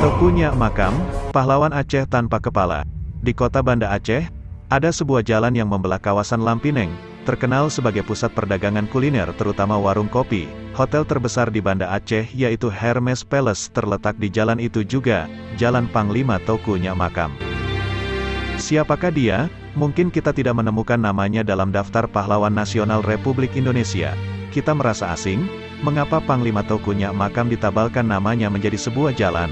Teuku Nyak Makam, pahlawan Aceh tanpa kepala. Di kota Banda Aceh, ada sebuah jalan yang membelah kawasan Lampineng, terkenal sebagai pusat perdagangan kuliner terutama warung kopi. Hotel terbesar di Banda Aceh yaitu Hermes Palace terletak di jalan itu juga, Jalan Panglima Teuku Nyak Makam. Siapakah dia? Mungkin kita tidak menemukan namanya dalam daftar pahlawan nasional Republik Indonesia. Kita merasa asing, mengapa Panglima Teuku Nyak Makam ditabalkan namanya menjadi sebuah jalan?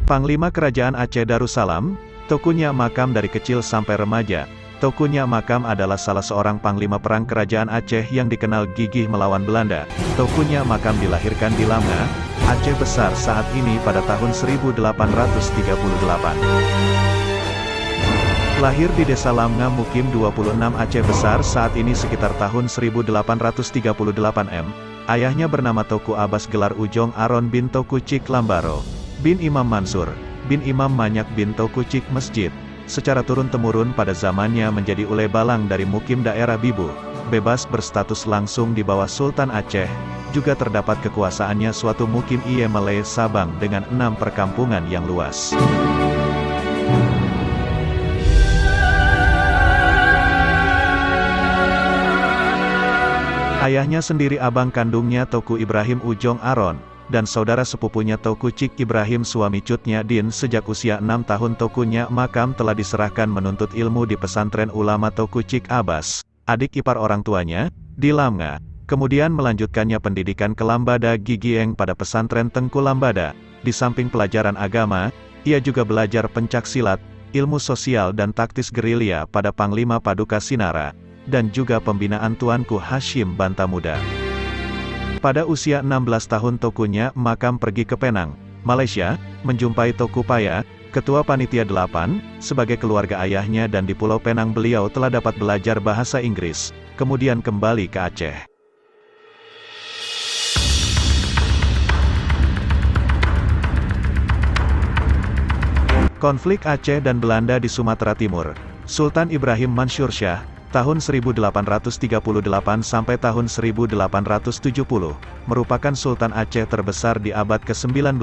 Panglima Kerajaan Aceh Darussalam, Teuku Nyak Makam dari kecil sampai remaja. Teuku Nyak Makam adalah salah seorang panglima perang Kerajaan Aceh yang dikenal gigih melawan Belanda. Teuku Nyak Makam dilahirkan di Lamnga, Aceh Besar saat ini pada tahun 1838. Lahir di Desa Lamnga Mukim 26 Aceh Besar saat ini sekitar tahun 1838 m. Ayahnya bernama Teuku Abbas gelar Ujong Aron bin Teuku Cik Lambaro, bin Imam Mansur, bin Imam Manyak bin Teuku Cik Masjid. Secara turun-temurun pada zamannya menjadi ule balang dari Mukim daerah Bibu, bebas berstatus langsung di bawah Sultan Aceh. Juga terdapat kekuasaannya suatu Mukim Ie Malay Sabang dengan 6 perkampungan yang luas. Ayahnya sendiri abang kandungnya Teuku Ibrahim Ujong Aron, dan saudara sepupunya Teuku Cik Ibrahim suami cutnya Din. Sejak usia 6 tahun Teuku Nyak Makam telah diserahkan menuntut ilmu di pesantren ulama Teuku Cik Abbas, adik ipar orang tuanya, di Lamnga. Kemudian melanjutkannya pendidikan ke Lambada Gigieng pada pesantren Tengku Lambada. Di samping pelajaran agama, ia juga belajar pencaksilat, ilmu sosial dan taktis gerilya pada Panglima Paduka Sinara, dan juga pembinaan Tuanku Hashim Bantamuda. Pada usia 16 tahun Teuku Nyak Makam pergi ke Penang, Malaysia, menjumpai Teuku Paya, Ketua Panitia 8, sebagai keluarga ayahnya, dan di Pulau Penang beliau telah dapat belajar bahasa Inggris, kemudian kembali ke Aceh. Konflik Aceh dan Belanda di Sumatera Timur. Sultan Ibrahim Mansur Shah, tahun 1838 sampai tahun 1870, merupakan Sultan Aceh terbesar di abad ke-19.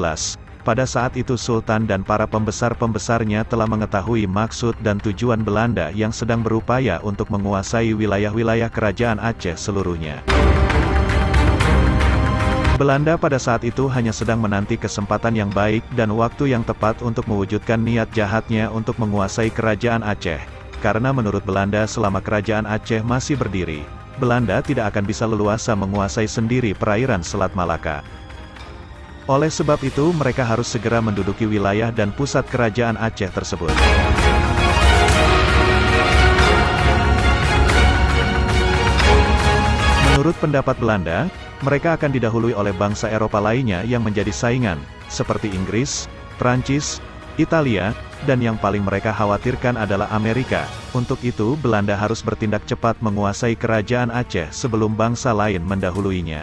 Pada saat itu Sultan dan para pembesar-pembesarnya telah mengetahui maksud dan tujuan Belanda yang sedang berupaya untuk menguasai wilayah-wilayah kerajaan Aceh seluruhnya. Belanda pada saat itu hanya sedang menanti kesempatan yang baik dan waktu yang tepat untuk mewujudkan niat jahatnya untuk menguasai kerajaan Aceh. Karena menurut Belanda selama kerajaan Aceh masih berdiri, Belanda tidak akan bisa leluasa menguasai sendiri perairan Selat Malaka. Oleh sebab itu mereka harus segera menduduki wilayah dan pusat kerajaan Aceh tersebut. Menurut pendapat Belanda, mereka akan didahului oleh bangsa Eropa lainnya yang menjadi saingan, seperti Inggris, Prancis, Italia, dan yang paling mereka khawatirkan adalah Amerika. Untuk itu Belanda harus bertindak cepat menguasai kerajaan Aceh sebelum bangsa lain mendahuluinya.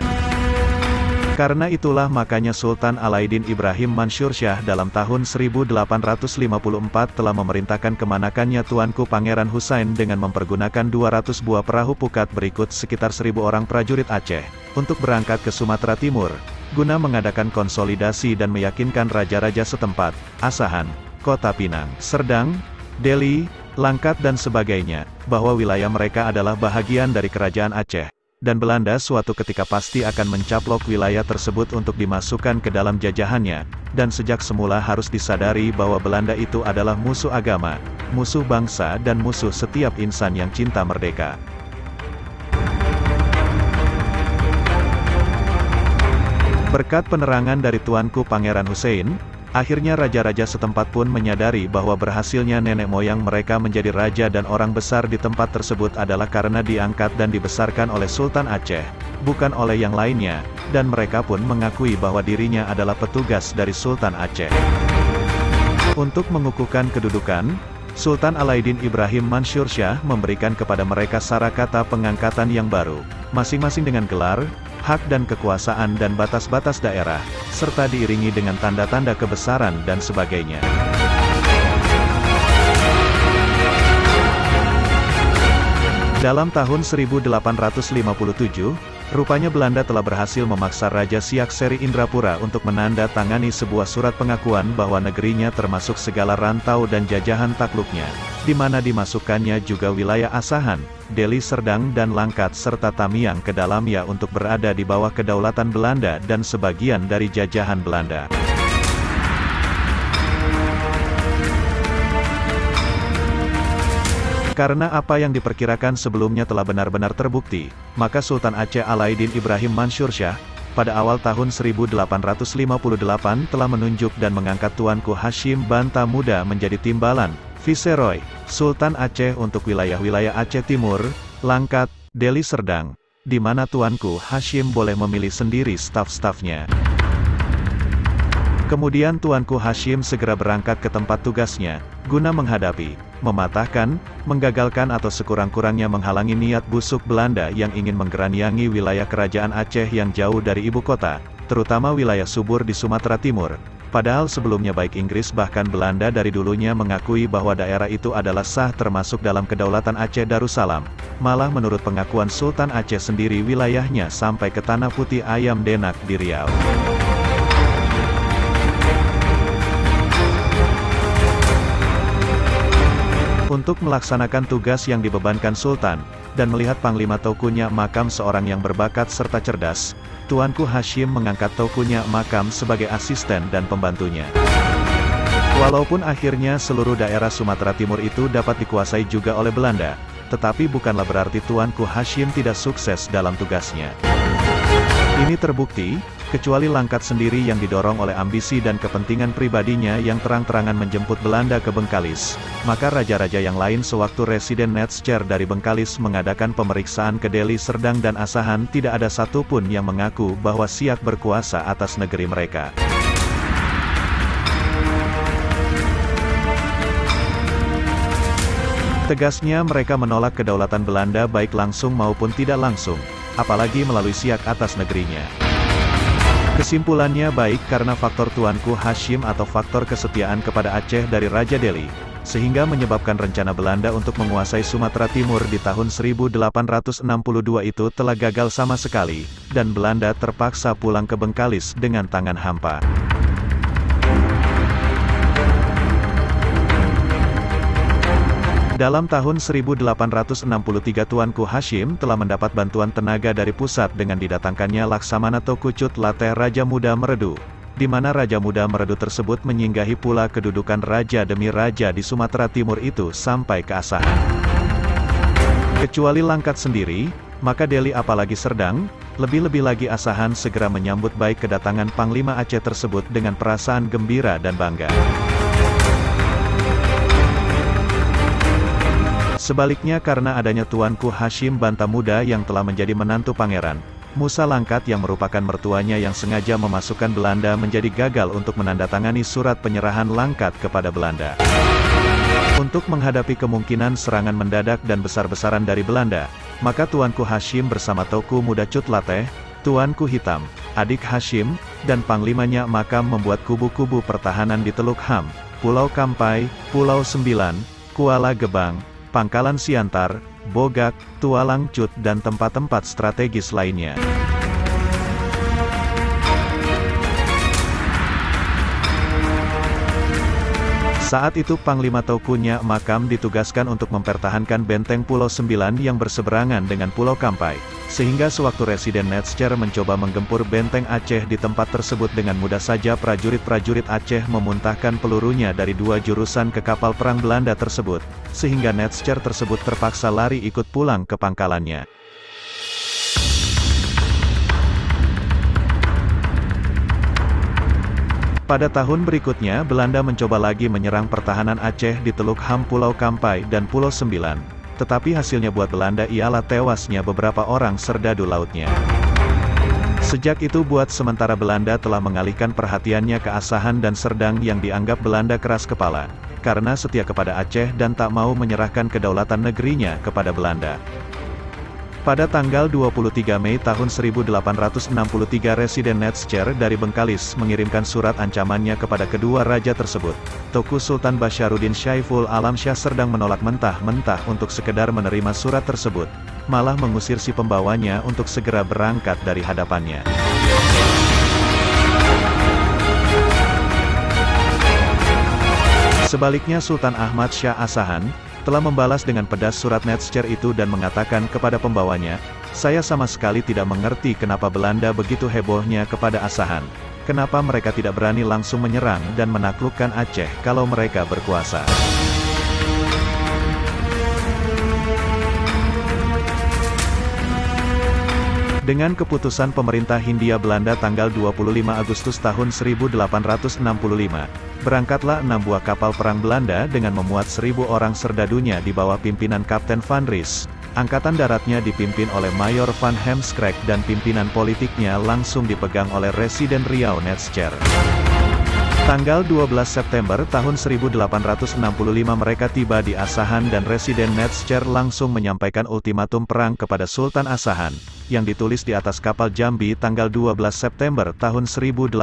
Karena itulah makanya Sultan Alaidin Ibrahim Mansur Shah dalam tahun 1854 telah memerintahkan kemanakannya Tuanku Pangeran Husain dengan mempergunakan 200 buah perahu pukat berikut sekitar 1000 orang prajurit Aceh, untuk berangkat ke Sumatera Timur, guna mengadakan konsolidasi dan meyakinkan raja-raja setempat, Asahan, Kota Pinang, Serdang, Delhi, Langkat dan sebagainya, bahwa wilayah mereka adalah bahagian dari kerajaan Aceh, dan Belanda suatu ketika pasti akan mencaplok wilayah tersebut untuk dimasukkan ke dalam jajahannya, dan sejak semula harus disadari bahwa Belanda itu adalah musuh agama, musuh bangsa dan musuh setiap insan yang cinta merdeka. Berkat penerangan dari Tuanku Pangeran Hussein, akhirnya raja-raja setempat pun menyadari bahwa berhasilnya nenek moyang mereka menjadi raja dan orang besar di tempat tersebut adalah karena diangkat dan dibesarkan oleh Sultan Aceh, bukan oleh yang lainnya, dan mereka pun mengakui bahwa dirinya adalah petugas dari Sultan Aceh. Untuk mengukuhkan kedudukan, Sultan Alaidin Ibrahim Mansur Shah memberikan kepada mereka sarakata pengangkatan yang baru, masing-masing dengan gelar, hak dan kekuasaan dan batas-batas daerah, serta diiringi dengan tanda-tanda kebesaran dan sebagainya. Dalam tahun 1857, rupanya Belanda telah berhasil memaksa Raja Siak Seri Indrapura untuk menandatangani sebuah surat pengakuan bahwa negerinya termasuk segala rantau dan jajahan takluknya, di mana dimasukkannya juga wilayah Asahan, Deli Serdang dan Langkat serta Tamiang ke dalamnya untuk berada di bawah kedaulatan Belanda dan sebagian dari jajahan Belanda. Karena apa yang diperkirakan sebelumnya telah benar-benar terbukti, maka Sultan Aceh Alaiddin Ibrahim Mansur Shah, pada awal tahun 1858 telah menunjuk dan mengangkat Tuanku Hashim Banta Muda menjadi timbalan, Viceroy, Sultan Aceh untuk wilayah-wilayah Aceh Timur, Langkat, Deli Serdang, di mana Tuanku Hashim boleh memilih sendiri staf-stafnya. Kemudian Tuanku Hashim segera berangkat ke tempat tugasnya, guna menghadapi, mematahkan, menggagalkan atau sekurang-kurangnya menghalangi niat busuk Belanda yang ingin menggeraniangi wilayah kerajaan Aceh yang jauh dari ibu kota, terutama wilayah subur di Sumatera Timur. Padahal sebelumnya baik Inggris bahkan Belanda dari dulunya mengakui bahwa daerah itu adalah sah termasuk dalam kedaulatan Aceh Darussalam. Malah menurut pengakuan Sultan Aceh sendiri wilayahnya sampai ke Tanah Putih Ayam Denak di Riau. Untuk melaksanakan tugas yang dibebankan Sultan, dan melihat Panglima Taukunya Makam seorang yang berbakat serta cerdas, Tuanku Hashim mengangkat Taukunya Makam sebagai asisten dan pembantunya. Walaupun akhirnya seluruh daerah Sumatera Timur itu dapat dikuasai juga oleh Belanda, tetapi bukanlah berarti Tuanku Hashim tidak sukses dalam tugasnya. Ini terbukti, kecuali Langkat sendiri yang didorong oleh ambisi dan kepentingan pribadinya yang terang-terangan menjemput Belanda ke Bengkalis, maka raja-raja yang lain sewaktu Residen Netzer dari Bengkalis mengadakan pemeriksaan ke Deli Serdang dan Asahan tidak ada satupun yang mengaku bahwa Siak berkuasa atas negeri mereka. Tegasnya mereka menolak kedaulatan Belanda baik langsung maupun tidak langsung, apalagi melalui Siak atas negerinya. Kesimpulannya baik karena faktor Tuanku Hashim atau faktor kesetiaan kepada Aceh dari Raja Deli, sehingga menyebabkan rencana Belanda untuk menguasai Sumatera Timur di tahun 1862 itu telah gagal sama sekali, dan Belanda terpaksa pulang ke Bengkalis dengan tangan hampa. Dalam tahun 1863 Tuanku Hashim telah mendapat bantuan tenaga dari pusat dengan didatangkannya Laksamana Teuku Cut Lateh Raja Muda Meredu, di mana Raja Muda Meredu tersebut menyinggahi pula kedudukan raja demi raja di Sumatera Timur itu sampai ke Asahan. Kecuali Langkat sendiri, maka Deli apalagi Serdang, lebih-lebih lagi Asahan segera menyambut baik kedatangan Panglima Aceh tersebut dengan perasaan gembira dan bangga. Sebaliknya karena adanya Tuanku Hashim Banta Muda yang telah menjadi menantu pangeran, Musa Langkat yang merupakan mertuanya yang sengaja memasukkan Belanda menjadi gagal untuk menandatangani surat penyerahan Langkat kepada Belanda. Untuk menghadapi kemungkinan serangan mendadak dan besar-besaran dari Belanda, maka Tuanku Hashim bersama Teuku Muda Cut Lateh, Tuanku Hitam, adik Hashim, dan panglimanya Makam membuat kubu-kubu pertahanan di Teluk Ham, Pulau Kampai, Pulau Sembilan, Kuala Gebang, Pangkalan Siantar, Bogak, Tualang Cut dan tempat-tempat strategis lainnya. Saat itu Panglima Teukunya Makam ditugaskan untuk mempertahankan benteng Pulau Sembilan yang berseberangan dengan Pulau Kampai, sehingga sewaktu Residen Netzer mencoba menggempur benteng Aceh di tempat tersebut dengan mudah saja prajurit-prajurit Aceh memuntahkan pelurunya dari dua jurusan ke kapal perang Belanda tersebut, sehingga Netzer tersebut terpaksa lari ikut pulang ke pangkalannya. Pada tahun berikutnya Belanda mencoba lagi menyerang pertahanan Aceh di Teluk Ham Pulau Kampai dan Pulau Sembilan, tetapi hasilnya buat Belanda ialah tewasnya beberapa orang serdadu lautnya. Sejak itu buat sementara Belanda telah mengalihkan perhatiannya ke Asahan dan Serdang yang dianggap Belanda keras kepala, karena setia kepada Aceh dan tak mau menyerahkan kedaulatan negerinya kepada Belanda. Pada tanggal 23 Mei tahun 1863 Residen Netzcher dari Bengkalis mengirimkan surat ancamannya kepada kedua raja tersebut. Toku Sultan Basharuddin Syaiful Alam Syah sedang menolak mentah-mentah untuk sekedar menerima surat tersebut, malah mengusir si pembawanya untuk segera berangkat dari hadapannya. Sebaliknya Sultan Ahmad Shah Asahan telah membalas dengan pedas surat Netzcher itu dan mengatakan kepada pembawanya, "Saya sama sekali tidak mengerti kenapa Belanda begitu hebohnya kepada Asahan. Kenapa mereka tidak berani langsung menyerang dan menaklukkan Aceh kalau mereka berkuasa?" Dengan keputusan pemerintah Hindia Belanda tanggal 25 Agustus tahun 1865, berangkatlah 6 buah kapal perang Belanda dengan memuat 1.000 orang serdadunya di bawah pimpinan Kapten Van Ries. Angkatan daratnya dipimpin oleh Mayor Van Heemskerk dan pimpinan politiknya langsung dipegang oleh Residen Riau Netzcher. Tanggal 12 September tahun 1865 mereka tiba di Asahan dan Residen Netzcher langsung menyampaikan ultimatum perang kepada Sultan Asahan, yang ditulis di atas kapal Jambi tanggal 12 September tahun 1865.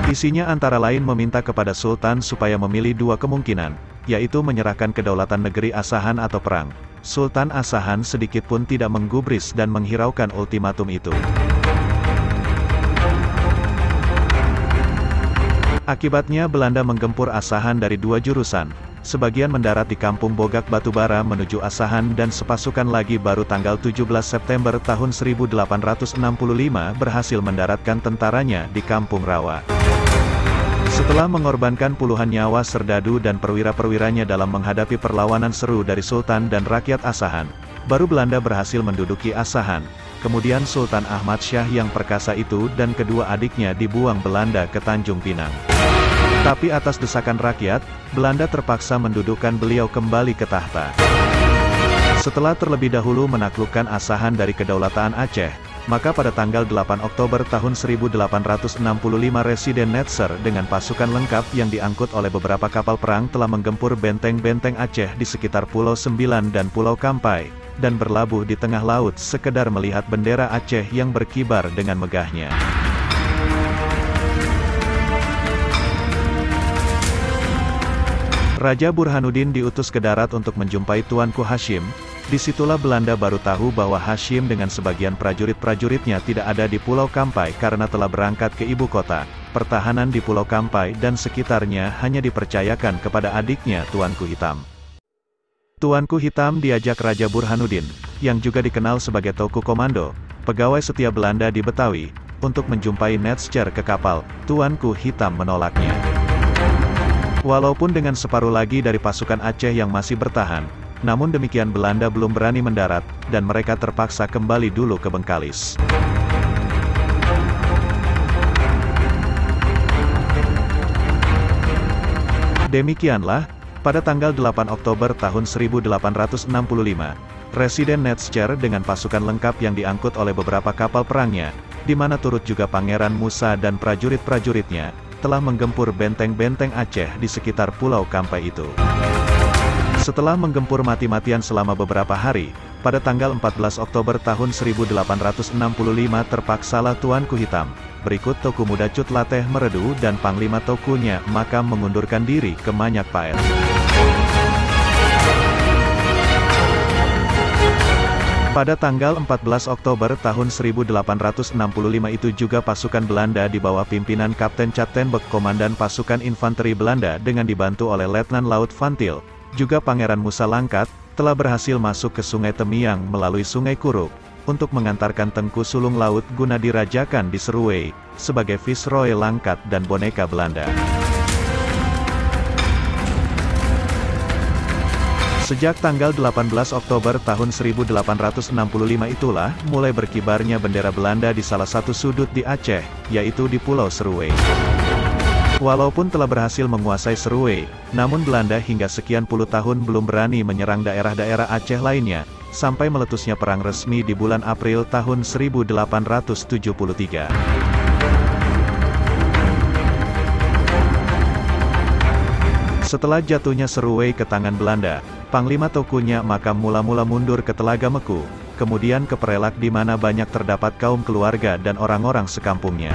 Isinya antara lain meminta kepada Sultan supaya memilih dua kemungkinan, yaitu menyerahkan kedaulatan negeri Asahan atau perang. Sultan Asahan sedikit pun tidak menggubris dan menghiraukan ultimatum itu. Akibatnya Belanda menggempur Asahan dari dua jurusan, sebagian mendarat di Kampung Bogak Batubara menuju Asahan dan sepasukan lagi baru tanggal 17 September tahun 1865 berhasil mendaratkan tentaranya di Kampung Rawa. Setelah mengorbankan puluhan nyawa serdadu dan perwira-perwiranya dalam menghadapi perlawanan seru dari Sultan dan rakyat Asahan, baru Belanda berhasil menduduki Asahan. Kemudian Sultan Ahmad Shah yang perkasa itu dan kedua adiknya dibuang Belanda ke Tanjung Pinang. Tapi atas desakan rakyat, Belanda terpaksa mendudukkan beliau kembali ke tahta. Setelah terlebih dahulu menaklukkan Asahan dari kedaulatan Aceh, maka pada tanggal 8 Oktober tahun 1865 Residen Netzcher dengan pasukan lengkap yang diangkut oleh beberapa kapal perang telah menggempur benteng-benteng Aceh di sekitar Pulau Sembilan dan Pulau Kampai, dan berlabuh di tengah laut sekedar melihat bendera Aceh yang berkibar dengan megahnya. Raja Burhanuddin diutus ke darat untuk menjumpai Tuanku Hashim. Disitulah Belanda baru tahu bahwa Hashim dengan sebagian prajurit-prajuritnya tidak ada di Pulau Kampai karena telah berangkat ke ibu kota. Pertahanan di Pulau Kampai dan sekitarnya hanya dipercayakan kepada adiknya Tuanku Hitam. Tuanku Hitam diajak Raja Burhanuddin, yang juga dikenal sebagai Toku Komando, pegawai setia Belanda di Betawi, untuk menjumpai Netzcher ke kapal. Tuanku Hitam menolaknya. Walaupun dengan separuh lagi dari pasukan Aceh yang masih bertahan, namun demikian Belanda belum berani mendarat, dan mereka terpaksa kembali dulu ke Bengkalis. Demikianlah, pada tanggal 8 Oktober tahun 1865, Residen Netzcher dengan pasukan lengkap yang diangkut oleh beberapa kapal perangnya, di mana turut juga Pangeran Musa dan prajurit-prajuritnya, telah menggempur benteng-benteng Aceh di sekitar Pulau Kampai itu. Setelah menggempur mati-matian selama beberapa hari, pada tanggal 14 Oktober tahun 1865 terpaksalah Tuanku Hitam, berikut Toku Muda Cut Lateh Meredu dan Panglima Tokunya Makam mengundurkan diri ke Manyak Paet. Pada tanggal 14 Oktober tahun 1865 itu juga pasukan Belanda di bawah pimpinan Kapten Cattenbek Komandan Pasukan Infanteri Belanda dengan dibantu oleh Letnan Laut Van Til, juga Pangeran Musa Langkat, telah berhasil masuk ke Sungai Temiang melalui Sungai Kuruk, untuk mengantarkan Tengku Sulung Laut guna dirajakan di Seruwe, sebagai Viceroy Langkat dan boneka Belanda. Sejak tanggal 18 Oktober tahun 1865 itulah, mulai berkibarnya bendera Belanda di salah satu sudut di Aceh, yaitu di Pulau Seruwe. Walaupun telah berhasil menguasai Seruwe, namun Belanda hingga sekian puluh tahun belum berani menyerang daerah-daerah Aceh lainnya, sampai meletusnya perang resmi di bulan April tahun 1873. Setelah jatuhnya Seruwe ke tangan Belanda, Panglima Tokunya Makam mula-mula mundur ke Telaga Meku, kemudian ke Prelak di mana banyak terdapat kaum keluarga dan orang-orang sekampungnya.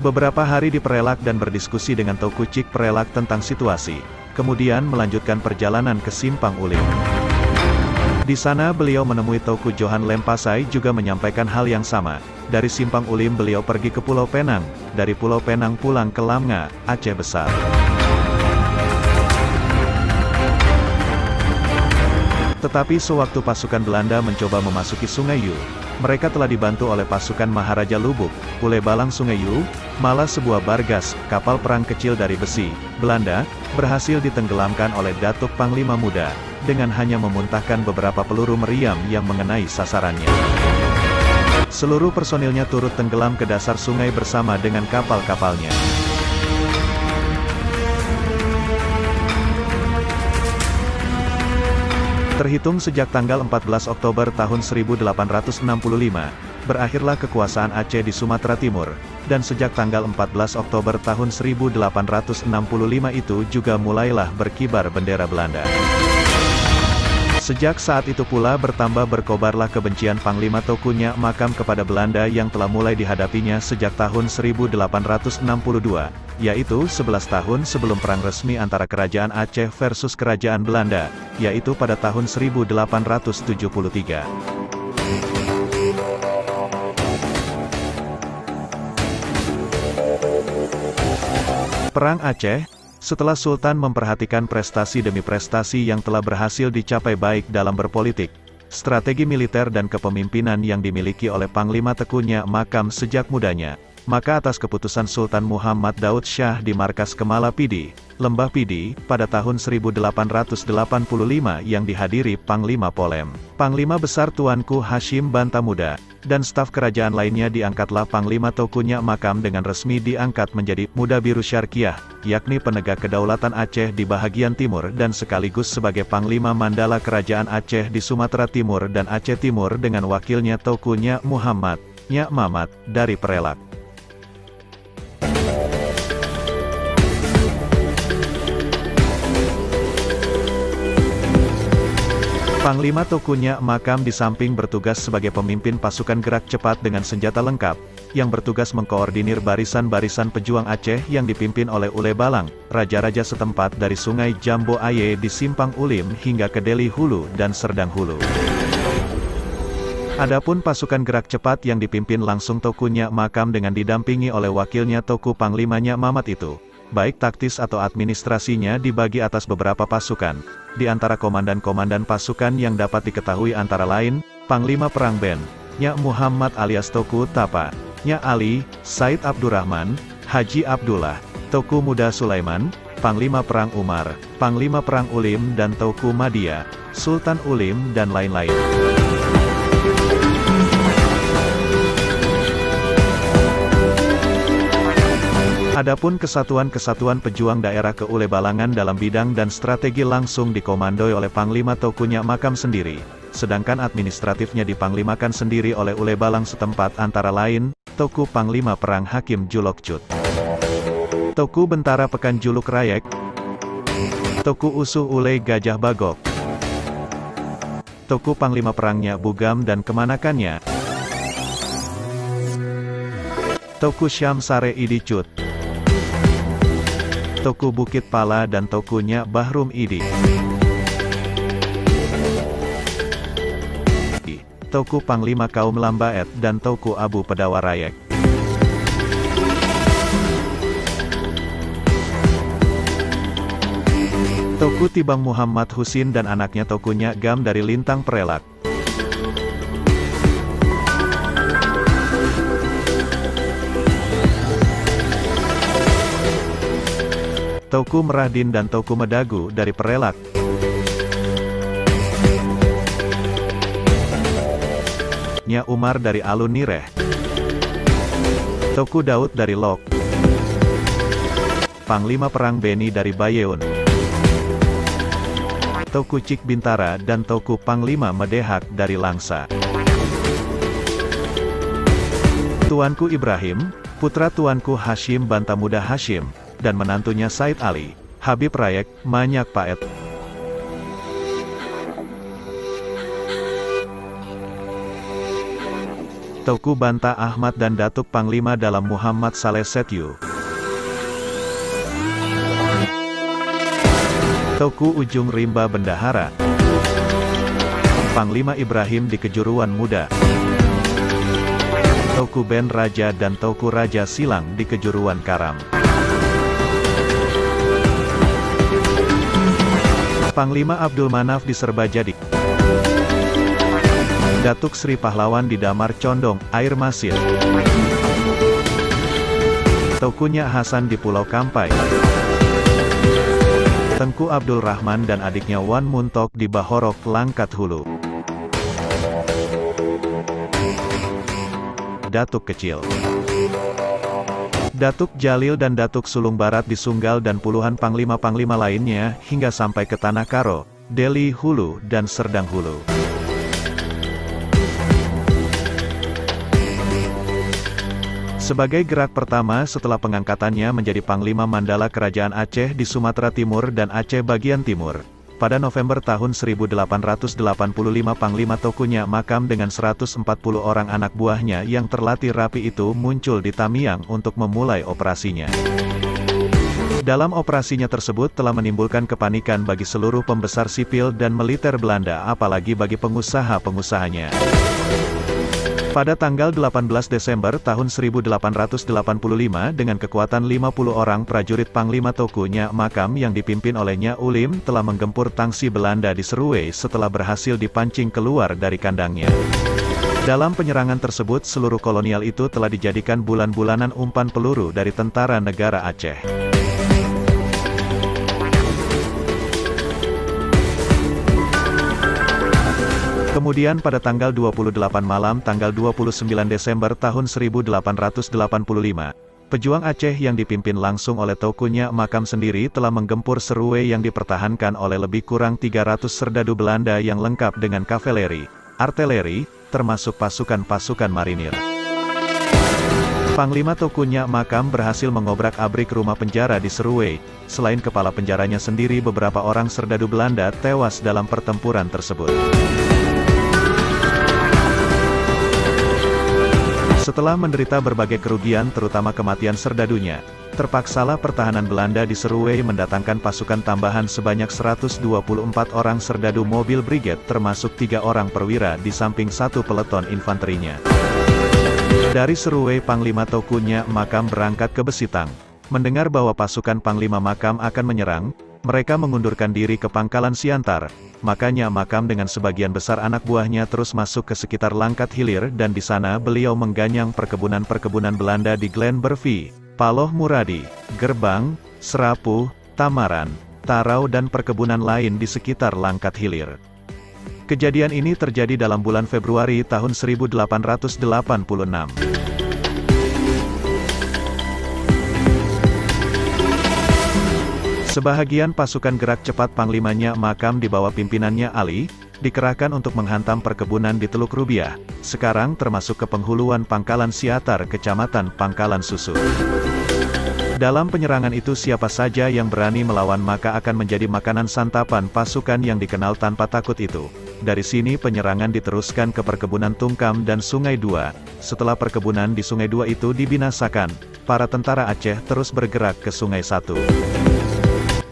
Beberapa hari di Prelak dan berdiskusi dengan Toku Cik Prelak tentang situasi, kemudian melanjutkan perjalanan ke Simpang Ulim. Di sana beliau menemui Toku Johan Lempasai juga menyampaikan hal yang sama. Dari Simpang Ulim beliau pergi ke Pulau Penang, dari Pulau Penang pulang ke Lamnga, Aceh Besar. Tetapi sewaktu pasukan Belanda mencoba memasuki Sungai Yu, mereka telah dibantu oleh pasukan Maharaja Lubuk, Ulebalang Sungai Yu, malah sebuah bargas, kapal perang kecil dari besi, Belanda, berhasil ditenggelamkan oleh Datuk Panglima Muda, dengan hanya memuntahkan beberapa peluru meriam yang mengenai sasarannya. Seluruh personilnya turut tenggelam ke dasar sungai bersama dengan kapal-kapalnya. Terhitung sejak tanggal 14 Oktober tahun 1865, berakhirlah kekuasaan Aceh di Sumatera Timur, dan sejak tanggal 14 Oktober tahun 1865 itu juga mulailah berkibar bendera Belanda. Sejak saat itu pula bertambah berkobarlah kebencian Panglima Tokunya Makam kepada Belanda yang telah mulai dihadapinya sejak tahun 1862, yaitu 11 tahun sebelum perang resmi antara Kerajaan Aceh versus Kerajaan Belanda, yaitu pada tahun 1873. Perang Aceh. Setelah Sultan memperhatikan prestasi demi prestasi yang telah berhasil dicapai baik dalam berpolitik, strategi militer dan kepemimpinan yang dimiliki oleh Panglima Tokunya Makam sejak mudanya, maka atas keputusan Sultan Muhammad Daud Shah di markas Kemala Pidi, Lembah Pidi, pada tahun 1885 yang dihadiri Panglima Polem, Panglima Besar Tuanku Hashim Bantamuda, dan staf kerajaan lainnya diangkatlah Panglima Tokunya Makam dengan resmi diangkat menjadi Muda Biru Syarkiyah, yakni penegak kedaulatan Aceh di bahagian timur dan sekaligus sebagai Panglima Mandala Kerajaan Aceh di Sumatera Timur dan Aceh Timur dengan wakilnya Tokunya Muhammad, Nyak Mamat, dari Prelak. Panglima Tokunya Makam di samping bertugas sebagai pemimpin pasukan gerak cepat dengan senjata lengkap, yang bertugas mengkoordinir barisan-barisan pejuang Aceh yang dipimpin oleh Ulebalang, raja-raja setempat dari Sungai Jambo Aye di Simpang Ulim hingga ke Deli Hulu dan Serdang Hulu. Adapun pasukan gerak cepat yang dipimpin langsung Tokunya Makam dengan didampingi oleh wakilnya Toku Panglimanya Mamat itu, baik taktis atau administrasinya dibagi atas beberapa pasukan. Di antara komandan-komandan pasukan yang dapat diketahui antara lain, Panglima Perang Ben, Nyak Muhammad alias Toku Tapa, Nyak Ali, Said Abdurrahman, Haji Abdullah, Toku Muda Sulaiman, Panglima Perang Umar, Panglima Perang Ulim dan Toku Madia, Sultan Ulim dan lain-lain. Adapun kesatuan-kesatuan pejuang daerah keulebalangan dalam bidang dan strategi langsung dikomandoi oleh Panglima Tokunya Makam sendiri, sedangkan administratifnya dipanglimakan sendiri oleh Ulebalang setempat antara lain, Toku Panglima Perang Hakim Julokcut, Toku Bentara Pekan Juluk Rayek, Toku Usu Ule Gajah Bagok, Toku Panglima Perangnya Bugam dan Kemanakannya, Toku Syam Sare Idicut, Toku Bukit Pala dan Tokunya Bahrum Idi, Toku Panglima Kaum Lambaet dan Toku Abu Pedawa Rayek. Toku Tibang Muhammad Husin dan anaknya Tokunya Gam dari Lintang Prelak. Toku Merahdin dan Toku Medagu dari Prelak. Nya Umar dari Alun Nireh. Toku Daud dari Lok. Panglima Perang Beni dari Bayeun. Toku Cik Bintara dan Toku Panglima Medehak dari Langsa. Tuanku Ibrahim, putra Tuanku Hashim Bantamuda Hashim, dan menantunya Said Ali, Habib Rayek, Manyak Paet. Teuku Banta Ahmad dan Datuk Panglima Dalam Muhammad Saleh Setyu. Teuku Ujung Rimba Bendahara. Panglima Ibrahim di Kejuruan Muda. Teuku Ben Raja dan Teuku Raja Silang di Kejuruan Karam. Panglima Abdul Manaf di Serbajadi. Datuk Sri Pahlawan di Damar Condong, Air Masin. Teuku Nyak Hasan di Pulau Kampai. Tengku Abdul Rahman dan adiknya Wan Muntok di Bahorok, Langkat Hulu. Datuk Kecil. Datuk Jalil dan Datuk Sulung Barat di Sunggal dan puluhan panglima-panglima lainnya hingga sampai ke Tanah Karo, Deli Hulu dan Serdang Hulu. Sebagai gerak pertama setelah pengangkatannya menjadi Panglima Mandala Kerajaan Aceh di Sumatera Timur dan Aceh bagian timur, pada November tahun 1885 Panglima Teuku Nyak Makam dengan 140 orang anak buahnya yang terlatih rapi itu muncul di Tamiang untuk memulai operasinya. Dalam operasinya tersebut telah menimbulkan kepanikan bagi seluruh pembesar sipil dan militer Belanda apalagi bagi pengusaha-pengusahanya. Pada tanggal 18 Desember tahun 1885 dengan kekuatan 50 orang prajurit Panglima Teuku Nyak Makam yang dipimpin oleh Nyak Ulim telah menggempur tangsi Belanda di Seruwe setelah berhasil dipancing keluar dari kandangnya. Dalam penyerangan tersebut seluruh kolonial itu telah dijadikan bulan-bulanan umpan peluru dari tentara negara Aceh. Kemudian pada tanggal 28 malam tanggal 29 Desember tahun 1885, pejuang Aceh yang dipimpin langsung oleh Teuku Nyak Makam sendiri telah menggempur Seruwe yang dipertahankan oleh lebih kurang 300 serdadu Belanda yang lengkap dengan kavaleri, artileri, termasuk pasukan-pasukan marinir. Panglima Teuku Nyak Makam berhasil mengobrak-abrik rumah penjara di Seruwe. Selain kepala penjaranya sendiri, beberapa orang serdadu Belanda tewas dalam pertempuran tersebut. Setelah menderita berbagai kerugian terutama kematian serdadunya, terpaksalah pertahanan Belanda di Seruwe mendatangkan pasukan tambahan sebanyak 124 orang serdadu mobil brigade termasuk 3 orang perwira di samping 1 peleton infanterinya. Dari Seruwe Panglima Teuku Nyak Makam berangkat ke Besitang. Mendengar bahwa pasukan Panglima Makam akan menyerang, mereka mengundurkan diri ke Pangkalan Siantar. Makanya Makam dengan sebagian besar anak buahnya terus masuk ke sekitar Langkat Hilir dan di sana beliau mengganyang perkebunan-perkebunan Belanda di Glen Bervie, Paloh Muradi, Gerbang, Serapuh, Tamaran, Tarau dan perkebunan lain di sekitar Langkat Hilir. Kejadian ini terjadi dalam bulan Februari tahun 1886. Sebahagian pasukan gerak cepat Panglima Nyak Makam di bawah pimpinannya Ali, dikerahkan untuk menghantam perkebunan di Teluk Rubiah, sekarang termasuk ke penghuluan Pangkalan Siatar Kecamatan Pangkalan Susu. Dalam penyerangan itu siapa saja yang berani melawan maka akan menjadi makanan santapan pasukan yang dikenal tanpa takut itu. Dari sini penyerangan diteruskan ke perkebunan Tungkam dan Sungai Dua. Setelah perkebunan di Sungai Dua itu dibinasakan, para tentara Aceh terus bergerak ke Sungai Satu.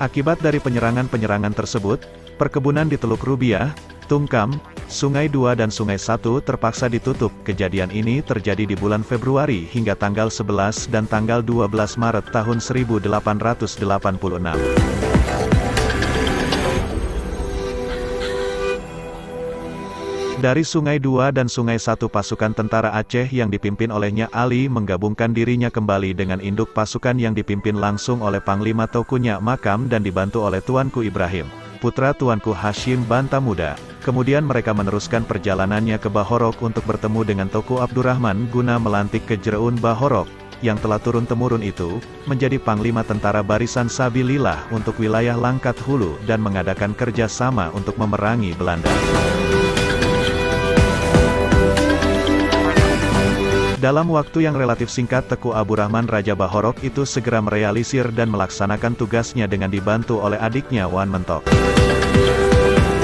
Akibat dari penyerangan-penyerangan tersebut, perkebunan di Teluk Rubiah, Tungkam, Sungai Dua dan Sungai Satu terpaksa ditutup. Kejadian ini terjadi di bulan Februari hingga tanggal 11 dan tanggal 12 Maret tahun 1886. Dari Sungai Dua dan Sungai Satu pasukan tentara Aceh yang dipimpin oleh Nyak Ali menggabungkan dirinya kembali dengan induk pasukan yang dipimpin langsung oleh Panglima Teuku Nyak Makam dan dibantu oleh Tuanku Ibrahim, putra Tuanku Hashim Banta Muda. Kemudian mereka meneruskan perjalanannya ke Bahorok untuk bertemu dengan Teuku Abdurrahman guna melantik Kejreun Bahorok, yang telah turun-temurun itu, menjadi Panglima Tentara Barisan Sabilillah untuk wilayah Langkat Hulu dan mengadakan kerja sama untuk memerangi Belanda. Dalam waktu yang relatif singkat Teuku Abdurrahman Raja Bahorok itu segera merealisir dan melaksanakan tugasnya dengan dibantu oleh adiknya Wan Mentok.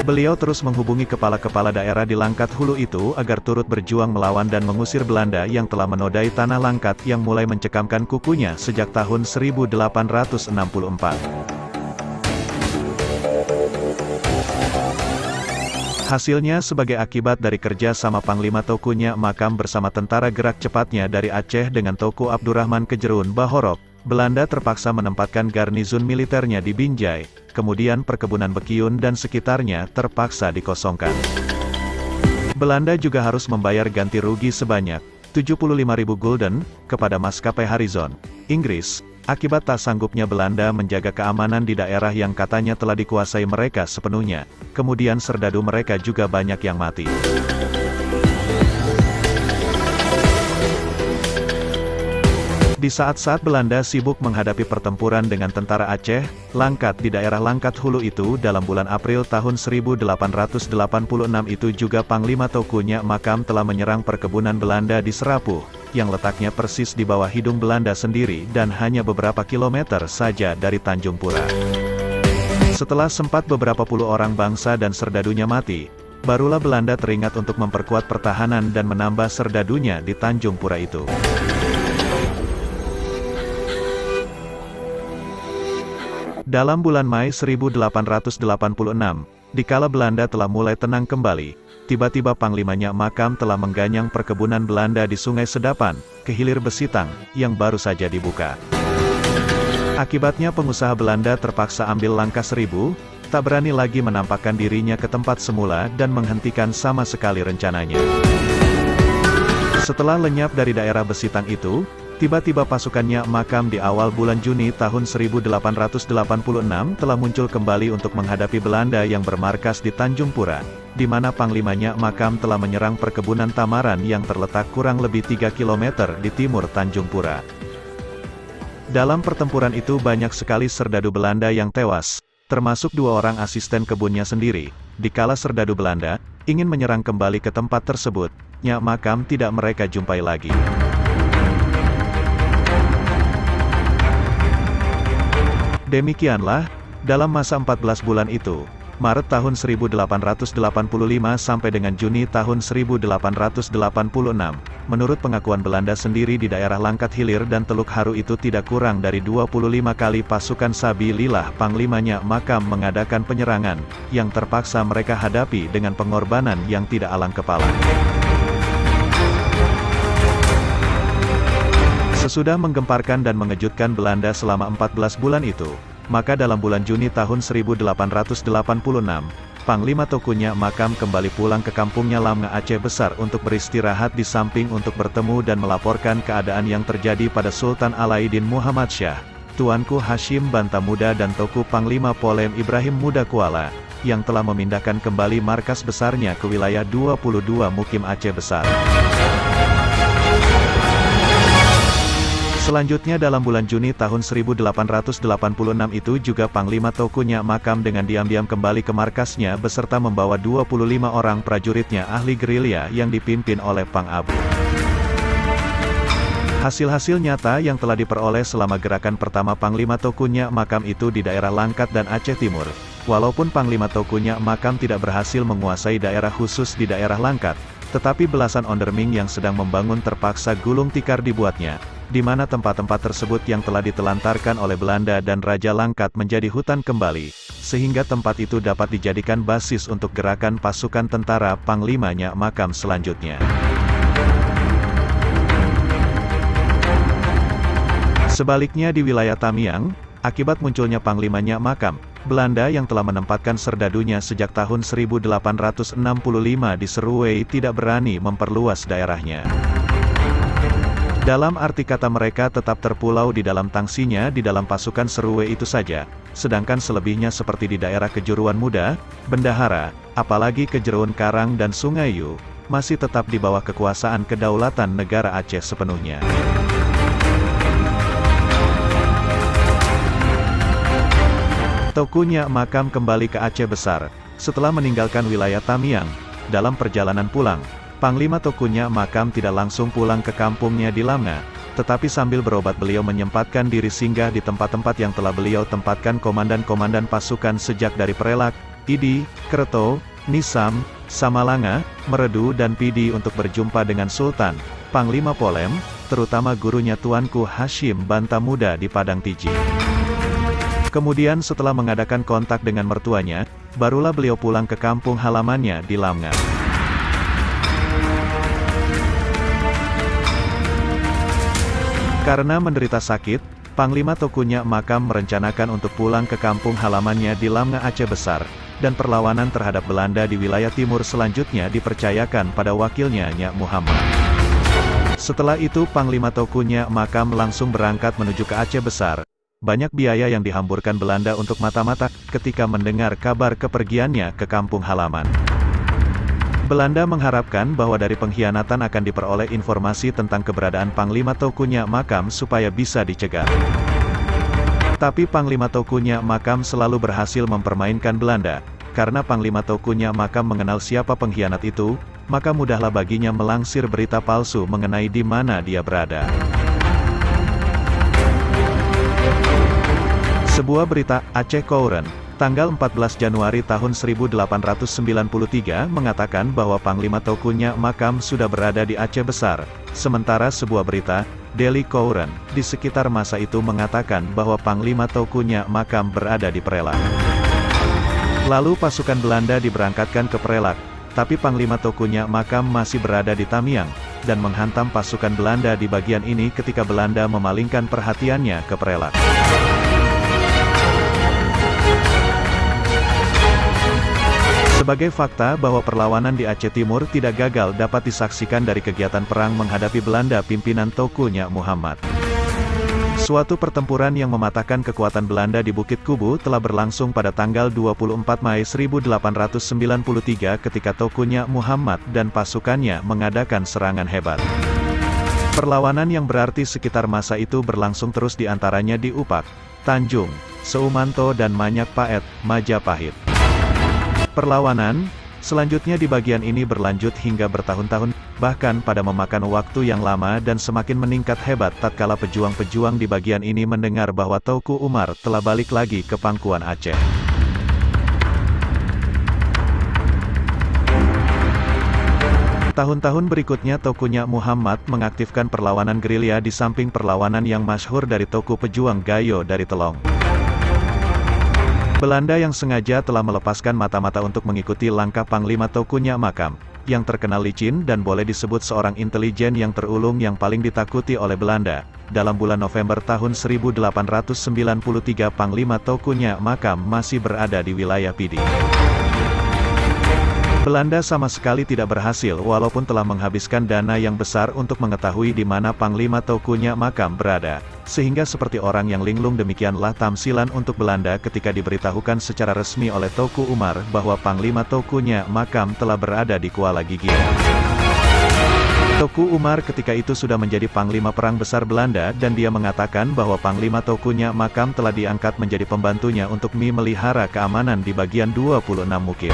Beliau terus menghubungi kepala-kepala daerah di Langkat Hulu itu agar turut berjuang melawan dan mengusir Belanda yang telah menodai tanah Langkat yang mulai mencekamkan kukunya sejak tahun 1864. Hasilnya sebagai akibat dari kerja sama Panglima Teuku Nyak Makam bersama tentara gerak cepatnya dari Aceh dengan Teuku Abdurrahman Kejerun Bahorok, Belanda terpaksa menempatkan garnizon militernya di Binjai, kemudian perkebunan Bekiun dan sekitarnya terpaksa dikosongkan. Belanda juga harus membayar ganti rugi sebanyak 75.000 gulden kepada maskapai Horizon, Inggris, akibat tak sanggupnya Belanda menjaga keamanan di daerah yang katanya telah dikuasai mereka sepenuhnya. Kemudian serdadu mereka juga banyak yang mati. Di saat-saat Belanda sibuk menghadapi pertempuran dengan tentara Aceh, Langkat di daerah Langkat Hulu itu dalam bulan April tahun 1886 itu juga Panglima Teuku Nyak Makam telah menyerang perkebunan Belanda di Serapuh, yang letaknya persis di bawah hidung Belanda sendiri dan hanya beberapa kilometer saja dari Tanjung Pura. Setelah sempat beberapa puluh orang bangsa dan serdadunya mati, barulah Belanda teringat untuk memperkuat pertahanan dan menambah serdadunya di Tanjung Pura itu. Dalam bulan Mei 1886, dikala Belanda telah mulai tenang kembali, tiba-tiba Panglima Nyak Makam telah mengganyang perkebunan Belanda di Sungai Sedapan, ke hilir Besitang, yang baru saja dibuka. Akibatnya pengusaha Belanda terpaksa ambil langkah seribu, tak berani lagi menampakkan dirinya ke tempat semula dan menghentikan sama sekali rencananya. Setelah lenyap dari daerah Besitang itu, tiba-tiba pasukan Nyak Makam di awal bulan Juni tahun 1886 telah muncul kembali untuk menghadapi Belanda yang bermarkas di Tanjung Pura, di mana Panglima Nyak Makam telah menyerang perkebunan tamaran yang terletak kurang lebih 3 km di timur Tanjung Pura. Dalam pertempuran itu banyak sekali serdadu Belanda yang tewas, termasuk 2 orang asisten kebunnya sendiri. Dikala serdadu Belanda ingin menyerang kembali ke tempat tersebut, Nyak Makam tidak mereka jumpai lagi. Demikianlah, dalam masa 14 bulan itu, Maret tahun 1885 sampai dengan Juni tahun 1886, menurut pengakuan Belanda sendiri di daerah Langkat Hilir dan Teluk Haru itu tidak kurang dari 25 kali pasukan Sabilillah Panglima Nyak Makam mengadakan penyerangan, yang terpaksa mereka hadapi dengan pengorbanan yang tidak alang kepala. Sesudah menggemparkan dan mengejutkan Belanda selama 14 bulan itu, maka dalam bulan Juni tahun 1886, Panglima Teuku Nyak Makam kembali pulang ke kampungnya Lamnga Aceh Besar untuk beristirahat di samping untuk bertemu dan melaporkan keadaan yang terjadi pada Sultan Alaiddin Muhammad Shah, Tuanku Hashim Bantamuda dan Teuku Panglima Polem Ibrahim Muda Kuala, yang telah memindahkan kembali markas besarnya ke wilayah 22 Mukim Aceh Besar. Selanjutnya dalam bulan Juni tahun 1886 itu juga Panglima Teuku Nyak Makam dengan diam-diam kembali ke markasnya beserta membawa 25 orang prajuritnya ahli gerilya yang dipimpin oleh Pang Abu. Hasil-hasil nyata yang telah diperoleh selama gerakan pertama Panglima Teuku Nyak Makam itu di daerah Langkat dan Aceh Timur. Walaupun Panglima Teuku Nyak Makam tidak berhasil menguasai daerah khusus di daerah Langkat, tetapi belasan onderming yang sedang membangun terpaksa gulung tikar dibuatnya, di mana tempat-tempat tersebut yang telah ditelantarkan oleh Belanda dan Raja Langkat menjadi hutan kembali, sehingga tempat itu dapat dijadikan basis untuk gerakan pasukan tentara Panglima Nyak Makam selanjutnya. Sebaliknya di wilayah Tamiang, akibat munculnya Panglima Nyak Makam, Belanda yang telah menempatkan serdadunya sejak tahun 1865 di Seruwei tidak berani memperluas daerahnya. Dalam arti kata mereka tetap terpulau di dalam tangsinya di dalam pasukan Seruwei itu saja, sedangkan selebihnya seperti di daerah Kejuruan Muda, Bendahara, apalagi Kejeruan Karang dan Sungai Yu, masih tetap di bawah kekuasaan kedaulatan negara Aceh sepenuhnya. Teuku Nyak Makam kembali ke Aceh Besar, setelah meninggalkan wilayah Tamiang. Dalam perjalanan pulang, Panglima Teuku Nyak Makam tidak langsung pulang ke kampungnya di Lamnga, tetapi sambil berobat beliau menyempatkan diri singgah di tempat-tempat yang telah beliau tempatkan komandan-komandan pasukan sejak dari Prelak, Idi, Kerto, Nisam, Samalanga, Meredu dan Pidi untuk berjumpa dengan Sultan, Panglima Polem, terutama gurunya Tuanku Hashim Bantamuda di Padang Tiji. Kemudian setelah mengadakan kontak dengan mertuanya, barulah beliau pulang ke kampung halamannya di Lamngan. Karena menderita sakit, Panglima Tokunya Makam merencanakan untuk pulang ke kampung halamannya di Lamngan Aceh Besar, dan perlawanan terhadap Belanda di wilayah timur selanjutnya dipercayakan pada wakilnya Nyak Muhammad. Setelah itu Panglima Tokunya Makam langsung berangkat menuju ke Aceh Besar. Banyak biaya yang dihamburkan Belanda untuk mata-mata ketika mendengar kabar kepergiannya ke kampung halaman. Belanda mengharapkan bahwa dari pengkhianatan akan diperoleh informasi tentang keberadaan Panglima Tokunya Makam supaya bisa dicegat. Tapi Panglima Tokunya Makam selalu berhasil mempermainkan Belanda. Karena Panglima Tokunya Makam mengenal siapa pengkhianat itu, maka mudahlah baginya melangsir berita palsu mengenai di mana dia berada. Sebuah berita, Aceh Kouren, tanggal 14 Januari tahun 1893 mengatakan bahwa Panglima Tokunya Makam sudah berada di Aceh Besar, sementara sebuah berita, Delhi Kouren, di sekitar masa itu mengatakan bahwa Panglima Tokunya Makam berada di Prelak. Lalu pasukan Belanda diberangkatkan ke Prelak, tapi Panglima Tokunya Makam masih berada di Tamiang, dan menghantam pasukan Belanda di bagian ini ketika Belanda memalingkan perhatiannya ke Prelak. Sebagai fakta bahwa perlawanan di Aceh Timur tidak gagal dapat disaksikan dari kegiatan perang menghadapi Belanda pimpinan Tokunya Muhammad. Suatu pertempuran yang mematahkan kekuatan Belanda di Bukit Kubu telah berlangsung pada tanggal 24 Mei 1893 ketika Tokunya Muhammad dan pasukannya mengadakan serangan hebat. Perlawanan yang berarti sekitar masa itu berlangsung terus di antaranya di Upak, Tanjung, Seumanto dan Manyak Paet, Majapahit. Perlawanan selanjutnya di bagian ini berlanjut hingga bertahun-tahun, bahkan pada memakan waktu yang lama dan semakin meningkat hebat tatkala pejuang-pejuang di bagian ini mendengar bahwa Teuku Umar telah balik lagi ke pangkuan Aceh. Tahun-tahun berikutnya Tokunya Muhammad mengaktifkan perlawanan gerilya di samping perlawanan yang masyhur dari Toku pejuang Gayo dari Telong. Belanda yang sengaja telah melepaskan mata-mata untuk mengikuti langkah Panglima Tokunya Makam, yang terkenal licin dan boleh disebut seorang intelijen yang terulung yang paling ditakuti oleh Belanda. Dalam bulan November tahun 1893 Panglima Tokunya Makam masih berada di wilayah Pidi. Belanda sama sekali tidak berhasil walaupun telah menghabiskan dana yang besar untuk mengetahui di mana Panglima Tokunya Makam berada. Sehingga seperti orang yang linglung demikianlah tamsilan untuk Belanda ketika diberitahukan secara resmi oleh Teuku Umar bahwa Panglima Tokunya Makam telah berada di Kuala Gigih. Teuku Umar ketika itu sudah menjadi Panglima Perang Besar Belanda dan dia mengatakan bahwa Panglima Tokunya Makam telah diangkat menjadi pembantunya untuk memelihara keamanan di bagian 26 Mukim.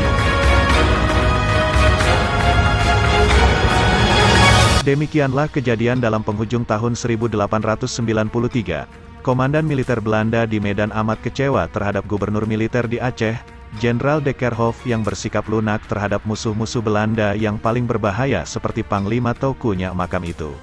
Demikianlah kejadian dalam penghujung tahun 1893. Komandan militer Belanda di Medan amat kecewa terhadap gubernur militer di Aceh, Jenderal De Kerhoff yang bersikap lunak terhadap musuh-musuh Belanda yang paling berbahaya seperti Panglima Tokunya Makam itu.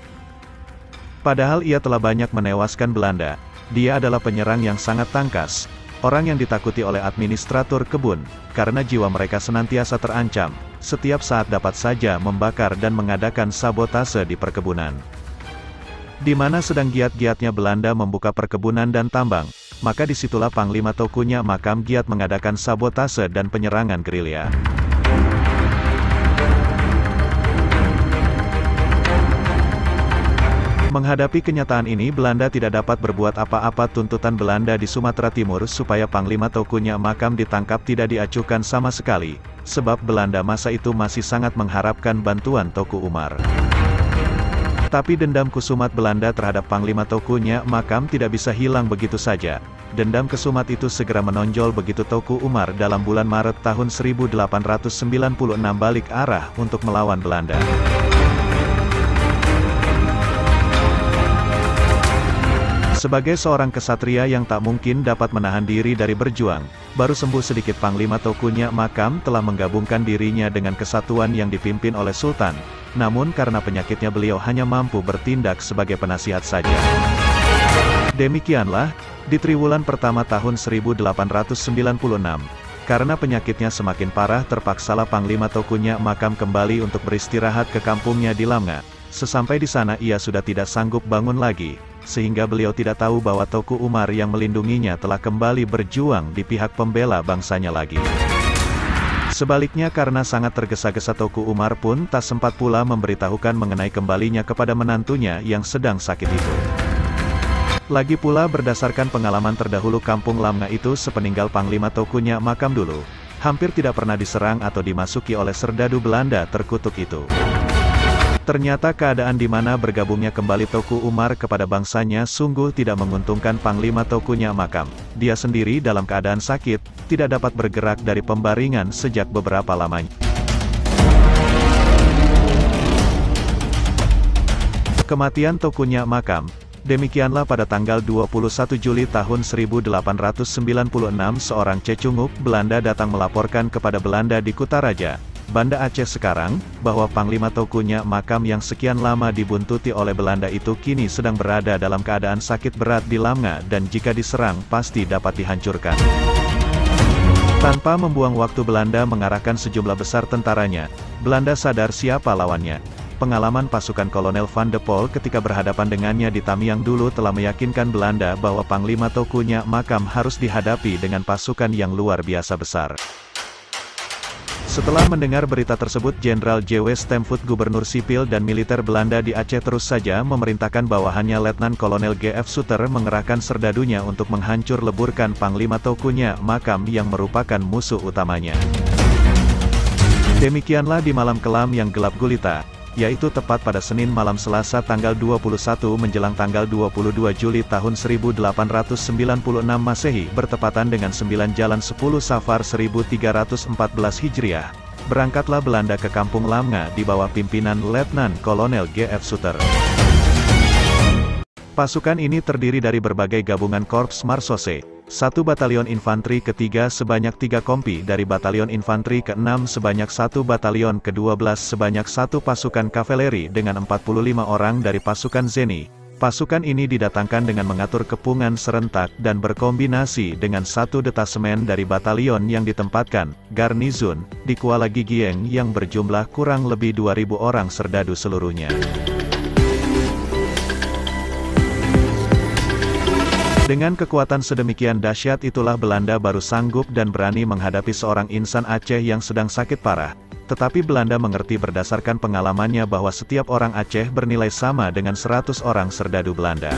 Padahal ia telah banyak menewaskan Belanda, dia adalah penyerang yang sangat tangkas, orang yang ditakuti oleh administratur kebun, karena jiwa mereka senantiasa terancam, setiap saat dapat saja membakar dan mengadakan sabotase di perkebunan. Di mana sedang giat-giatnya Belanda membuka perkebunan dan tambang, maka disitulah Panglima Tokunya Makam giat mengadakan sabotase dan penyerangan gerilya. Menghadapi kenyataan ini Belanda tidak dapat berbuat apa-apa. Tuntutan Belanda di Sumatera Timur supaya Panglima Tokunya Makam ditangkap tidak diacuhkan sama sekali, sebab Belanda masa itu masih sangat mengharapkan bantuan Teuku Umar. Tapi dendam kusumat Belanda terhadap Panglima Tokunya Makam tidak bisa hilang begitu saja. Dendam kesumat itu segera menonjol begitu Teuku Umar dalam bulan Maret tahun 1896 balik arah untuk melawan Belanda. Sebagai seorang kesatria yang tak mungkin dapat menahan diri dari berjuang, baru sembuh sedikit Panglima Tokunya Makam telah menggabungkan dirinya dengan kesatuan yang dipimpin oleh Sultan. Namun karena penyakitnya beliau hanya mampu bertindak sebagai penasihat saja. Demikianlah, di triwulan pertama tahun 1896, karena penyakitnya semakin parah terpaksalah Panglima Tokunya Makam kembali untuk beristirahat ke kampungnya di Lamnga. Sesampai di sana ia sudah tidak sanggup bangun lagi, sehingga beliau tidak tahu bahwa Toku Umar yang melindunginya telah kembali berjuang di pihak pembela bangsanya lagi. Sebaliknya karena sangat tergesa-gesa Toku Umar pun tak sempat pula memberitahukan mengenai kembalinya kepada menantunya yang sedang sakit itu. Lagi pula berdasarkan pengalaman terdahulu kampung Lamnga itu sepeninggal Panglima Tokunya Makam dulu, hampir tidak pernah diserang atau dimasuki oleh serdadu Belanda terkutuk itu. Ternyata keadaan di mana bergabungnya kembali Toku Umar kepada bangsanya sungguh tidak menguntungkan Panglima Tokunya Makam. Dia sendiri dalam keadaan sakit, tidak dapat bergerak dari pembaringan sejak beberapa lamanya. Kematian Tokunya Makam. Demikianlah pada tanggal 21 Juli tahun 1896 seorang cecunguk Belanda datang melaporkan kepada Belanda di Kutaraja, Banda Aceh sekarang, bahwa Panglima Tokunya Makam yang sekian lama dibuntuti oleh Belanda itu kini sedang berada dalam keadaan sakit berat di Lamnga dan jika diserang pasti dapat dihancurkan. Tanpa membuang waktu Belanda mengarahkan sejumlah besar tentaranya, Belanda sadar siapa lawannya. Pengalaman pasukan Kolonel Van de Pol ketika berhadapan dengannya di Tamiang dulu telah meyakinkan Belanda bahwa Panglima Tokunya Makam harus dihadapi dengan pasukan yang luar biasa besar. Setelah mendengar berita tersebut Jenderal J.W. Stamford Gubernur Sipil dan Militer Belanda di Aceh terus saja memerintahkan bawahannya Letnan Kolonel G.F. Suter mengerahkan serdadunya untuk menghancur leburkan Panglima Tokunya Makam yang merupakan musuh utamanya. Demikianlah di malam kelam yang gelap gulita, yaitu tepat pada Senin malam Selasa tanggal 21 menjelang tanggal 22 Juli tahun 1896 Masehi bertepatan dengan 9 Jalan 10 Safar 1314 Hijriah. Berangkatlah Belanda ke kampung Lamnga di bawah pimpinan Letnan Kolonel G.F. Suter. Pasukan ini terdiri dari berbagai gabungan Korps Marsose, 1 Batalion Infanteri ke-3 sebanyak 3 kompi dari Batalion Infanteri ke-6 sebanyak 1 Batalion ke-12 sebanyak 1 pasukan kavaleri dengan 45 orang dari pasukan Zeni. Pasukan ini didatangkan dengan mengatur kepungan serentak dan berkombinasi dengan 1 detasemen dari batalion yang ditempatkan, garnizon, di Kuala Gigieng yang berjumlah kurang lebih 2.000 orang serdadu seluruhnya. Dengan kekuatan sedemikian dahsyat itulah Belanda baru sanggup dan berani menghadapi seorang insan Aceh yang sedang sakit parah. Tetapi Belanda mengerti berdasarkan pengalamannya bahwa setiap orang Aceh bernilai sama dengan 100 orang serdadu Belanda.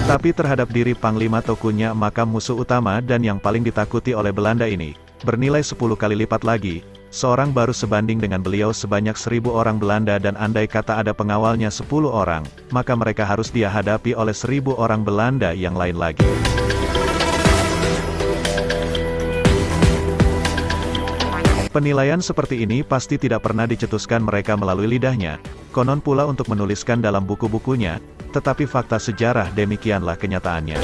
Tapi terhadap diri Panglima Tokunya Makam musuh utama dan yang paling ditakuti oleh Belanda ini, bernilai 10 kali lipat lagi, seorang baru sebanding dengan beliau sebanyak 1.000 orang Belanda dan andai kata ada pengawalnya 10 orang, maka mereka harus dia hadapi oleh 1.000 orang Belanda yang lain lagi. Penilaian seperti ini pasti tidak pernah dicetuskan mereka melalui lidahnya, konon pula untuk menuliskan dalam buku-bukunya, tetapi fakta sejarah demikianlah kenyataannya.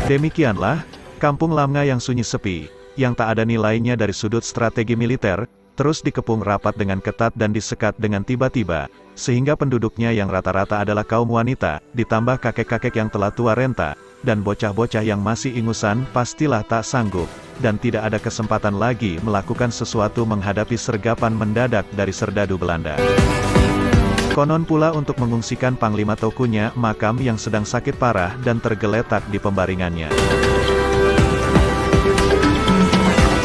Demikianlah, kampung Lamnga yang sunyi sepi, yang tak ada nilainya dari sudut strategi militer, terus dikepung rapat dengan ketat dan disekat dengan tiba-tiba, sehingga penduduknya yang rata-rata adalah kaum wanita, ditambah kakek-kakek yang telah tua renta, dan bocah-bocah yang masih ingusan pastilah tak sanggup, dan tidak ada kesempatan lagi melakukan sesuatu menghadapi sergapan mendadak dari serdadu Belanda. Konon pula untuk mengungsikan Panglima Tokunya Makam yang sedang sakit parah dan tergeletak di pembaringannya.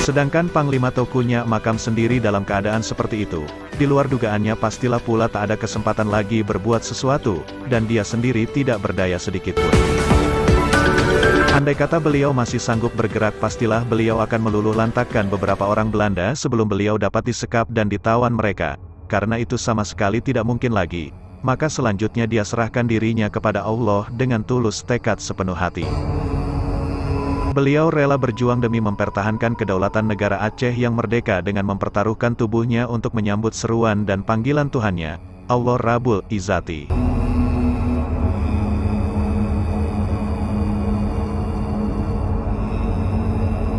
Sedangkan Panglima Tokunya Makam sendiri dalam keadaan seperti itu, di luar dugaannya pastilah pula tak ada kesempatan lagi berbuat sesuatu, dan dia sendiri tidak berdaya sedikitpun. Andai kata beliau masih sanggup bergerak pastilah beliau akan meluluh lantakkan beberapa orang Belanda sebelum beliau dapat disekap dan ditawan mereka. Karena itu sama sekali tidak mungkin lagi, maka selanjutnya dia serahkan dirinya kepada Allah dengan tulus tekad sepenuh hati. Beliau rela berjuang demi mempertahankan kedaulatan negara Aceh yang merdeka dengan mempertaruhkan tubuhnya untuk menyambut seruan dan panggilan Tuhannya, Allah Rabbul Izzati.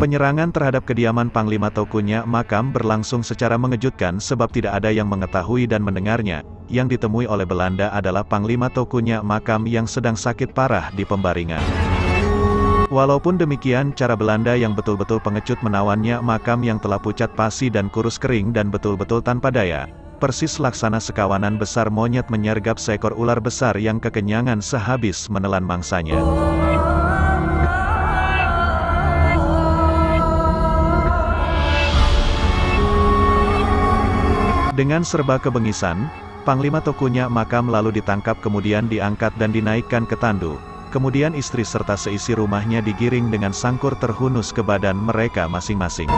Penyerangan terhadap kediaman Panglima Tokunya Makam berlangsung secara mengejutkan sebab tidak ada yang mengetahui dan mendengarnya. Yang ditemui oleh Belanda adalah Panglima Tokunya Makam yang sedang sakit parah di pembaringan. Walaupun demikian, cara Belanda yang betul-betul pengecut menawannya Makam yang telah pucat pasi dan kurus kering dan betul-betul tanpa daya. Persis laksana sekawanan besar monyet menyergap seekor ular besar yang kekenyangan sehabis menelan mangsanya. Dengan serba kebengisan, Panglima Tokunya Makam lalu ditangkap kemudian diangkat dan dinaikkan ke tandu. Kemudian istri serta seisi rumahnya digiring dengan sangkur terhunus ke badan mereka masing-masing.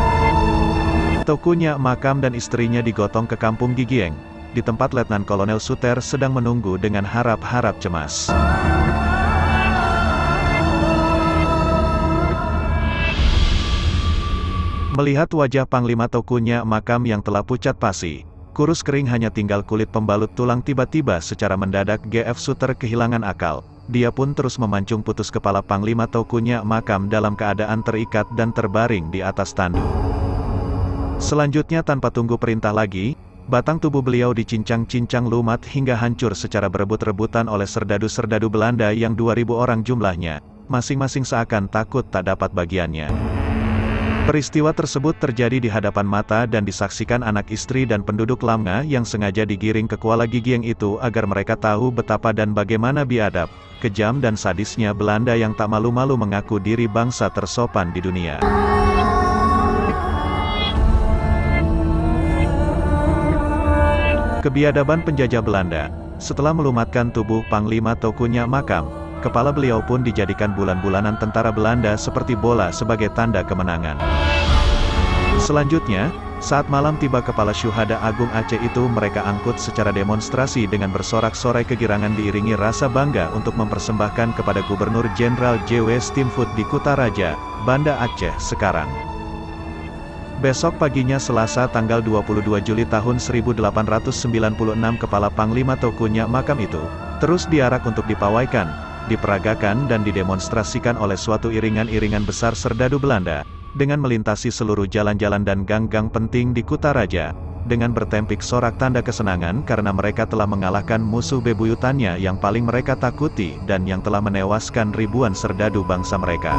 Tokunya Makam dan istrinya digotong ke kampung Gigieng, di tempat Letnan Kolonel Suter sedang menunggu dengan harap-harap cemas. Melihat wajah Panglima Tokunya Makam yang telah pucat pasi, kurus kering hanya tinggal kulit pembalut tulang, tiba-tiba secara mendadak GF Suter kehilangan akal. Dia pun terus memancung putus kepala Panglima Tokunya Makam dalam keadaan terikat dan terbaring di atas tandu. Selanjutnya tanpa tunggu perintah lagi, batang tubuh beliau dicincang-cincang lumat hingga hancur secara berebut-rebutan oleh serdadu-serdadu Belanda yang 2000 orang jumlahnya, masing-masing seakan takut tak dapat bagiannya. Peristiwa tersebut terjadi di hadapan mata dan disaksikan anak istri dan penduduk Lamnga yang sengaja digiring ke Kuala Gigieng itu agar mereka tahu betapa dan bagaimana biadab, kejam dan sadisnya Belanda yang tak malu-malu mengaku diri bangsa tersopan di dunia. Kebiadaban penjajah Belanda. Setelah melumatkan tubuh Panglima Tokunya Makam, kepala beliau pun dijadikan bulan-bulanan tentara Belanda seperti bola sebagai tanda kemenangan. Selanjutnya, saat malam tiba kepala Syuhada Agung Aceh itu mereka angkut secara demonstrasi dengan bersorak-sorai kegirangan diiringi rasa bangga untuk mempersembahkan kepada Gubernur Jenderal J.W. Stimford di Kutaraja, Banda Aceh sekarang. Besok paginya Selasa tanggal 22 Juli tahun 1896 kepala Panglima Tokunya Makam itu terus diarak untuk dipawaikan, diperagakan dan didemonstrasikan oleh suatu iringan-iringan besar serdadu Belanda, dengan melintasi seluruh jalan-jalan dan gang-gang penting di Kutaraja, dengan bertempik sorak tanda kesenangan karena mereka telah mengalahkan musuh bebuyutannya yang paling mereka takuti dan yang telah menewaskan ribuan serdadu bangsa mereka.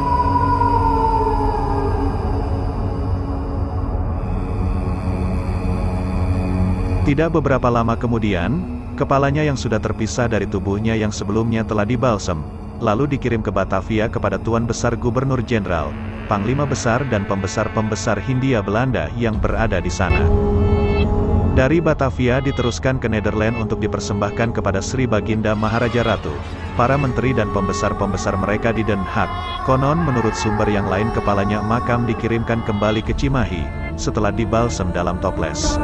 Tidak beberapa lama kemudian, kepalanya yang sudah terpisah dari tubuhnya yang sebelumnya telah dibalsem, lalu dikirim ke Batavia kepada Tuan Besar Gubernur Jenderal, Panglima Besar dan Pembesar-Pembesar Hindia Belanda yang berada di sana. Dari Batavia diteruskan ke Nederland untuk dipersembahkan kepada Sri Baginda Maharaja Ratu, para menteri dan pembesar-pembesar mereka di Den Haag. Konon menurut sumber yang lain kepalanya Makam dikirimkan kembali ke Cimahi, setelah dibalsem dalam toples.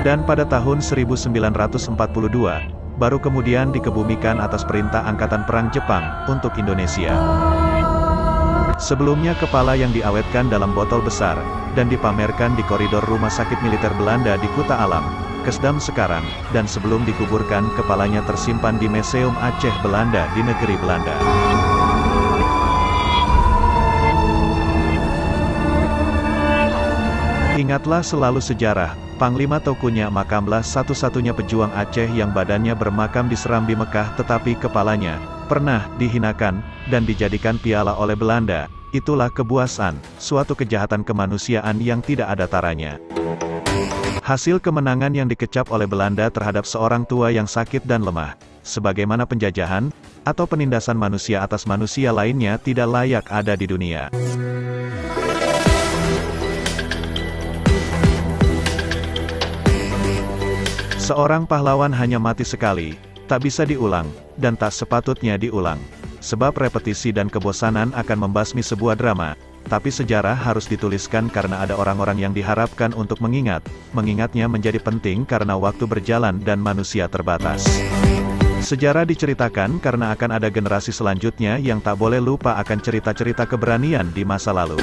Dan pada tahun 1942, baru kemudian dikebumikan atas perintah Angkatan Perang Jepang, untuk Indonesia. Sebelumnya kepala yang diawetkan dalam botol besar, dan dipamerkan di koridor Rumah Sakit Militer Belanda di Kuta Alam, Kesdam sekarang, dan sebelum dikuburkan kepalanya tersimpan di Museum Aceh Belanda di negeri Belanda. Ingatlah selalu sejarah, Panglima Tokunya Makamlah satu-satunya pejuang Aceh yang badannya bermakam di Serambi Mekah tetapi kepalanya pernah dihinakan dan dijadikan piala oleh Belanda. Itulah kebuasan, suatu kejahatan kemanusiaan yang tidak ada taranya. Hasil kemenangan yang dikecap oleh Belanda terhadap seorang tua yang sakit dan lemah, sebagaimana penjajahan atau penindasan manusia atas manusia lainnya tidak layak ada di dunia. Seorang pahlawan hanya mati sekali, tak bisa diulang, dan tak sepatutnya diulang. Sebab repetisi dan kebosanan akan membasmi sebuah drama, tapi sejarah harus dituliskan karena ada orang-orang yang diharapkan untuk mengingatnya menjadi penting karena waktu berjalan dan manusia terbatas. Sejarah diceritakan karena akan ada generasi selanjutnya yang tak boleh lupa akan cerita-cerita keberanian di masa lalu.